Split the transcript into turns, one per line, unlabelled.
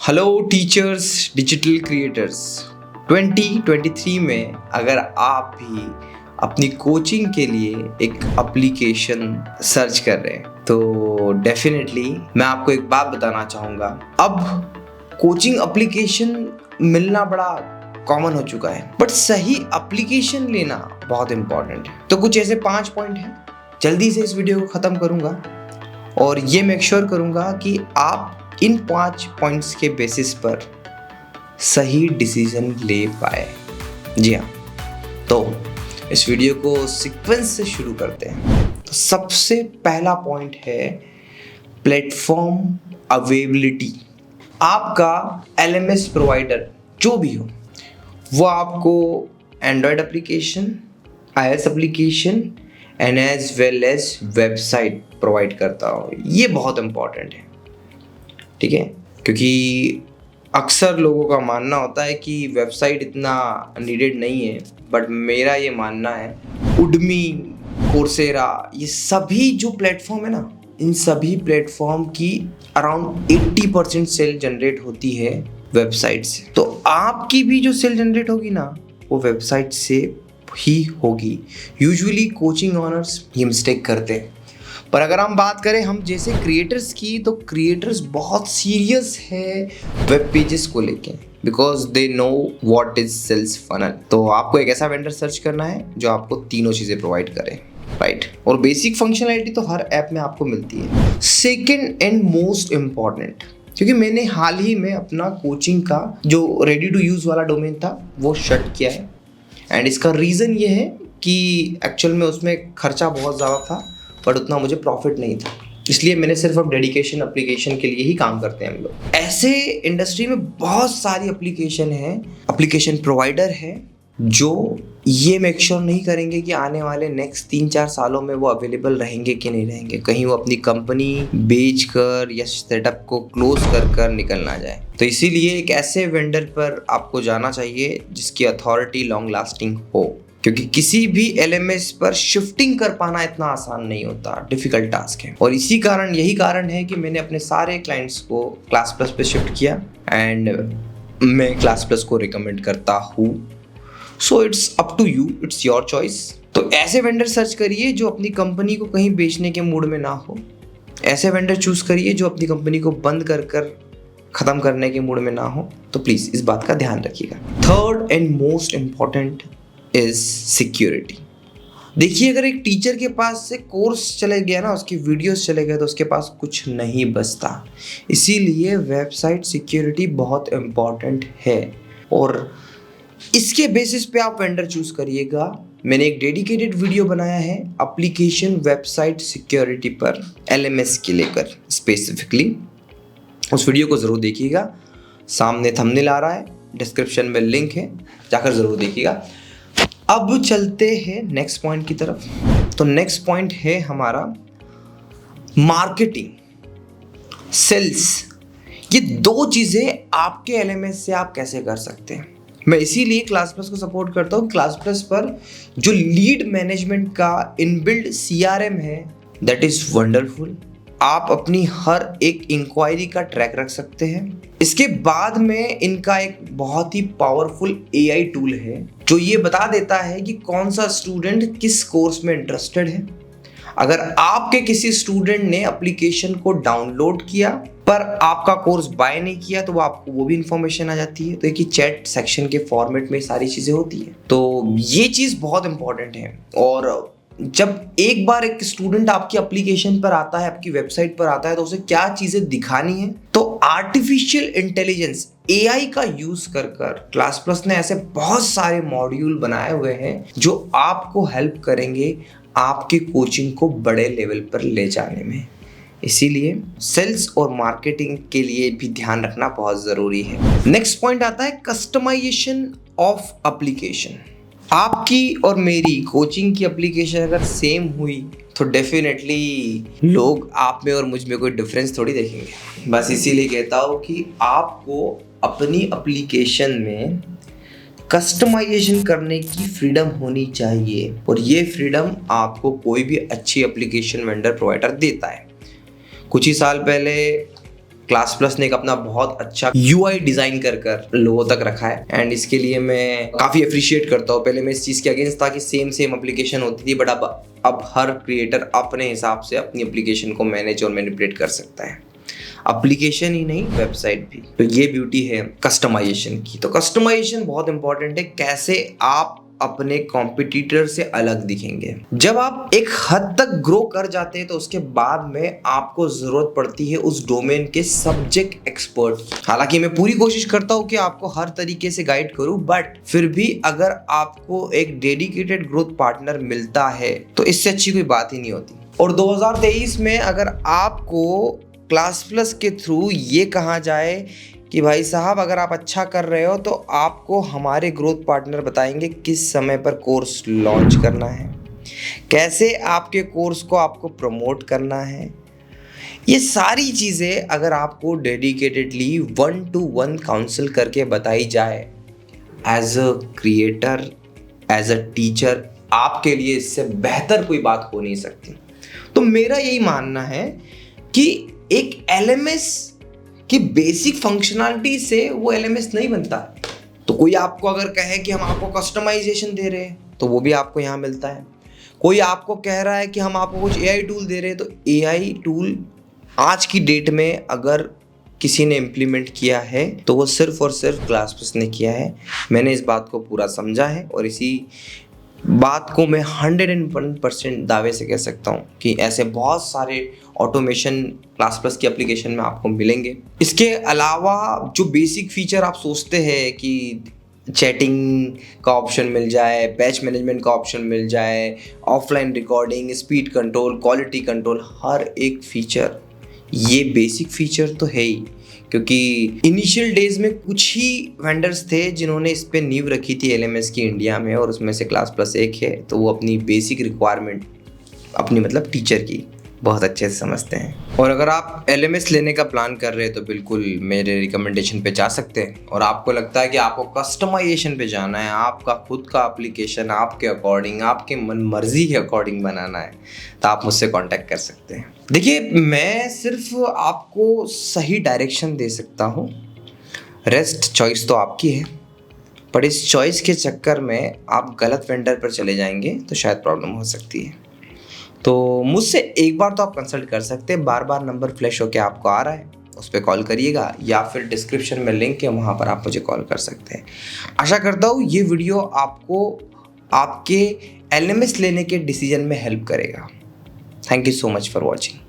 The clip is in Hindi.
Hello teachers, digital creators. 2023 में अगर आप भी अपनी कोचिंग के लिए एक एप्लीकेशन सर्च कर रहे हैं तो डेफिनेटली मैं आपको एक बात बताना चाहूँगा। अब कोचिंग एप्लीकेशन मिलना बड़ा कॉमन हो चुका है, बट सही एप्लीकेशन लेना बहुत इम्पॉर्टेंट है। तो कुछ ऐसे 5 पॉइंट हैं, जल्दी से इस वीडियो को ख़त्म करूँगा और ये मेक श्योर करूँगा कि आप इन 5 पॉइंट्स के बेसिस पर सही डिसीजन ले पाए। जी हाँ, तो इस वीडियो को सीक्वेंस से शुरू करते हैं। तो सबसे पहला पॉइंट है प्लेटफॉर्म अवेलेबिलिटी। आपका LMS प्रोवाइडर जो भी हो, वो आपको Android application, iOS application and as well as website provide करता हो। ये बहुत इंपॉर्टेंट है, ठीक है, क्योंकि अक्सर लोगों का मानना होता है कि वेबसाइट इतना नीडेड नहीं है, बट मेरा ये मानना है उडमी, कोर्सेरा, ये सभी जो प्लेटफॉर्म है ना, इन सभी प्लेटफॉर्म की अराउंड 80% सेल जनरेट होती है वेबसाइट से। तो आपकी भी जो सेल जनरेट होगी ना, वो वेबसाइट से ही होगी। यूजुअली कोचिंग ऑनर्स ये मिस्टेक करते हैं, पर अगर हम बात करें हम जैसे क्रिएटर्स की, तो क्रिएटर्स बहुत सीरियस है वेब पेजेस को लेके, because they know what is sales funnel. तो आपको एक ऐसा वेंडर सर्च करना है जो आपको तीनों चीज़ें प्रोवाइड करे, राइट। और बेसिक फंक्शनैलिटी तो हर ऐप में आपको मिलती है। सेकेंड एंड मोस्ट इम्पॉर्टेंट, क्योंकि मैंने हाल ही में अपना कोचिंग का जो रेडी टू यूज़ वाला डोमेन था वो शट किया है, एंड इसका रीज़न ये है कि एक्चुअल में उसमें खर्चा बहुत ज़्यादा था, बट उतना मुझे प्रॉफिट नहीं था। इसलिए मैंने सिर्फ अब डेडिकेशन एप्लीकेशन के लिए ही काम करते हैं हम लोग। ऐसे इंडस्ट्री में बहुत सारी एप्लीकेशन है, एप्लीकेशन प्रोवाइडर है जो ये मेक श्योर नहीं करेंगे कि आने वाले नेक्स्ट 3-4 सालों में वो अवेलेबल रहेंगे कि नहीं रहेंगे। कहीं वो अपनी कंपनी बेच कर या सेटअप को क्लोज कर निकल ना जाए। तो इसीलिए एक ऐसे वेंडर पर आपको जाना चाहिए जिसकी अथॉरिटी लॉन्ग लास्टिंग हो, क्योंकि किसी भी LMS पर शिफ्टिंग कर पाना इतना आसान नहीं होता, डिफिकल्ट टास्क है। और यही कारण है कि मैंने अपने सारे क्लाइंट्स को क्लास प्लस पे शिफ्ट किया, एंड मैं क्लास प्लस को रिकमेंड करता हूँ। So it's up to you, it's your choice. तो ऐसे वेंडर सर्च करिए जो अपनी कंपनी को कहीं बेचने के मूड में ना हो। ऐसे वेंडर चूज करिए जो अपनी कंपनी को बंद कर ख़त्म करने के मूड में ना हो। तो प्लीज़ इस बात का ध्यान रखिएगा। Third and most important is security. देखिए, अगर एक टीचर के पास से कोर्स चले गया ना, उसकी वीडियोस चले गए, तो उसके पास कुछ नहीं बचता। इसीलिए वेबसाइट सिक्योरिटी बहुत इम्पॉर्टेंट है और इसके बेसिस पे आप वेंडर चूज करिएगा। मैंने एक डेडिकेटेड वीडियो बनाया है एप्लीकेशन वेबसाइट सिक्योरिटी पर, LMS के लेकर स्पेसिफिकली। उस वीडियो को ज़रूर देखिएगा, सामने थंबनेल आ रहा है, डिस्क्रिप्शन में लिंक है, जाकर ज़रूर देखिएगा। अब चलते हैं नेक्स्ट पॉइंट की तरफ। तो नेक्स्ट पॉइंट है हमारा मार्केटिंग, सेल्स। ये 2 चीज़ें आपके LMS से आप कैसे कर सकते हैं। मैं इसीलिए क्लास प्लस को सपोर्ट करता हूँ। क्लास प्लस पर जो लीड मैनेजमेंट का इनबिल्ड CRM है, दैट इज़ वंडरफुल। आप अपनी हर एक इंक्वायरी का ट्रैक रख सकते हैं। इसके बाद में इनका एक बहुत ही पावरफुल AI टूल है जो ये बता देता है कि कौन सा स्टूडेंट किस कोर्स में इंटरेस्टेड है। अगर आपके किसी स्टूडेंट ने एप्लीकेशन को डाउनलोड किया पर आपका कोर्स बाय नहीं किया, तो आपको वो भी इंफॉर्मेशन आ जाती है। तो एक ही चैट सेक्शन के फॉर्मेट में सारी चीज़ें होती है। तो ये चीज़ बहुत इंपॉर्टेंट है। और जब एक बार एक स्टूडेंट आपकी एप्लीकेशन पर आता है, आपकी वेबसाइट पर आता है, तो उसे क्या चीज़ें दिखानी है, तो आर्टिफिशियल इंटेलिजेंस AI का यूज़ कर क्लास प्लस ने ऐसे बहुत सारे मॉड्यूल बनाए हुए हैं जो आपको हेल्प करेंगे आपके कोचिंग को बड़े लेवल पर ले जाने में। इसीलिए सेल्स और मार्केटिंग के लिए भी ध्यान रखना बहुत ज़रूरी है। नेक्स्ट पॉइंट आता है कस्टमाइजेशन ऑफ एप्लीकेशन। आपकी और मेरी कोचिंग की एप्लीकेशन अगर सेम हुई तो डेफिनेटली लोग आप में और मुझ में कोई डिफरेंस थोड़ी देखेंगे। बस इसीलिए कहता हूँ कि आपको अपनी एप्लीकेशन में कस्टमाइजेशन करने की फ्रीडम होनी चाहिए, और ये फ्रीडम आपको कोई भी अच्छी एप्लीकेशन वेंडर प्रोवाइडर देता है। कुछ ही साल पहले क्लास प्लस ने एक अपना बहुत अच्छा UI डिजाइन कर लोगों तक रखा है, एंड इसके लिए मैं काफी अप्रिशिएट करता हूँ। पहले मैं इस चीज के अगेंस्ट था कि सेम एप्लीकेशन होती थी, बट अब हर क्रिएटर अपने हिसाब से अपनी एप्लीकेशन को मैनेज और मैनिपुलेट कर सकता है। एप्लीकेशन ही नहीं, वेबसाइट भी। तो ये ब्यूटी है कस्टमाइजेशन की। तो कस्टमाइजेशन बहुत इंपॉर्टेंट है, कैसे आप अपने कॉम्पिटिटर से अलग दिखेंगे। जब आप एक हद तक ग्रो कर जाते हैं तो उसके बाद में आपको जरूरत पड़ती है उस डोमेन के सब्जेक्ट एक्सपर्ट। हालांकि मैं पूरी कोशिश करता हूं कि आपको हर तरीके से गाइड करूं, बट फिर भी अगर आपको एक डेडिकेटेड ग्रोथ पार्टनर मिलता है तो इससे अच्छी कोई बात ही नहीं होती। और 2023 में अगर आपको क्लास प्लस के थ्रू ये कहा जाए कि भाई साहब अगर आप अच्छा कर रहे हो तो आपको हमारे ग्रोथ पार्टनर बताएंगे किस समय पर कोर्स लॉन्च करना है, कैसे आपके कोर्स को आपको प्रमोट करना है, ये सारी चीज़ें अगर आपको डेडिकेटेडली 1-to-1 काउंसिल करके बताई जाए as a creator, as a teacher, आपके लिए इससे बेहतर कोई बात हो नहीं सकती। तो मेरा यही मानना है कि एक LMS कि बेसिक फंक्शनैलिटी से वो LMS नहीं बनता। तो कोई आपको अगर कहे कि हम आपको कस्टमाइजेशन दे रहे हैं तो वो भी आपको यहाँ मिलता है। कोई आपको कह रहा है कि हम आपको कुछ AI टूल दे रहे हैं, तो AI टूल आज की डेट में अगर किसी ने इम्प्लीमेंट किया है तो वो सिर्फ और सिर्फ क्लास प्लस ने किया है। मैंने इस बात को पूरा समझा है और इसी बात को मैं 101% दावे से कह सकता हूँ कि ऐसे बहुत सारे ऑटोमेशन क्लास प्लस की एप्लीकेशन में आपको मिलेंगे। इसके अलावा जो बेसिक फीचर आप सोचते हैं कि चैटिंग का ऑप्शन मिल जाए, बैच मैनेजमेंट का ऑप्शन मिल जाए, offline recording, speed control, quality control, हर एक फीचर, ये बेसिक फीचर तो है ही। क्योंकि इनिशियल डेज में कुछ ही वेंडर्स थे जिन्होंने इस पे नींव रखी थी LMS की इंडिया में, और उसमें से क्लास प्लस एक है। तो वो अपनी बेसिक रिक्वायरमेंट अपनी मतलब टीचर की बहुत अच्छे से समझते हैं। और अगर आप LMS लेने का प्लान कर रहे हैं तो बिल्कुल मेरे रिकमेंडेशन पे जा सकते हैं। और आपको लगता है कि आपको कस्टमाइजेशन पे जाना है, आपका खुद का एप्लीकेशन आपके अकॉर्डिंग, आपके मन मर्जी के अकॉर्डिंग बनाना है, तो आप मुझसे कांटेक्ट कर सकते हैं। देखिए, मैं सिर्फ आपको सही डायरेक्शन दे सकता हूँ, रेस्ट चॉइस तो आपकी है। पर इस चॉइस के चक्कर में आप गलत वेंडर पर चले जाएंगे तो शायद प्रॉब्लम हो सकती है। तो मुझसे एक बार तो आप कंसल्ट कर सकते हैं। बार बार नंबर फ्लैश होकर आपको आ रहा है, उस पर कॉल करिएगा, या फिर डिस्क्रिप्शन में लिंक है, वहाँ पर आप मुझे कॉल कर सकते हैं। आशा करता हूँ ये वीडियो आपको आपके LMS लेने के डिसीजन में हेल्प करेगा। Thank you so much for watching.